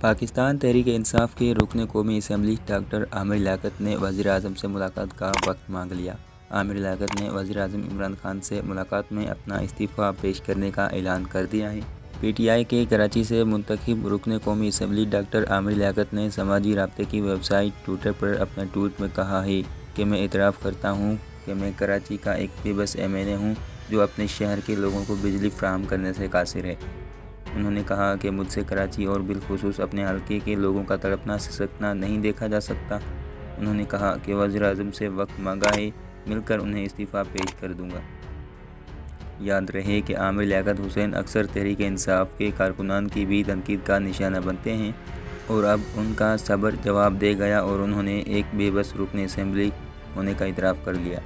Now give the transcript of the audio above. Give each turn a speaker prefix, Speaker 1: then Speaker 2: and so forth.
Speaker 1: پاکستان تحریک انصاف کے رکن قومی اسمبلی ڈاکٹر عامر لیاقت نے وزیر اعظم سے ملاقات کا وقت مانگ لیا۔ عامر لیاقت نے وزیر اعظم عمران خان سے ملاقات میں اپنا استعفیٰ پیش کرنے کا اعلان کر دیا ہے۔ پی ٹی آئی کے کراچی سے منتخب رکن قومی اسمبلی ڈاکٹر عامر لیاقت نے سماجی رابطے کی ویب سائٹ ٹوئٹر پر اپنے ٹویٹ میں کہا ہے کہ میں اعتراف کرتا ہوں کہ میں کراچی کا ایک بے بس ایم ایل اے ہوں جو اپنے شہر کے لوگوں کو بجلی فراہم کرنے سے قاصر ہے۔ انہوں نے کہا کہ مجھ سے کراچی اور بالخصوص اپنے حلقے کے لوگوں کا تڑپنا سسکنا نہیں دیکھا جا سکتا۔ انہوں نے کہا کہ وزیر اعظم سے وقت مانگا ہے، مل کر انہیں استعفیٰ پیش کر دوں گا۔ یاد رہے کہ عامر لیاقت حسین اکثر تحریک انصاف کے کارکنان کی بھی تنقید کا نشانہ بنتے ہیں اور اب ان کا صبر جواب دے گیا اور انہوں نے ایک بے بس رکن اسمبلی ہونے کا اعتراف کر لیا۔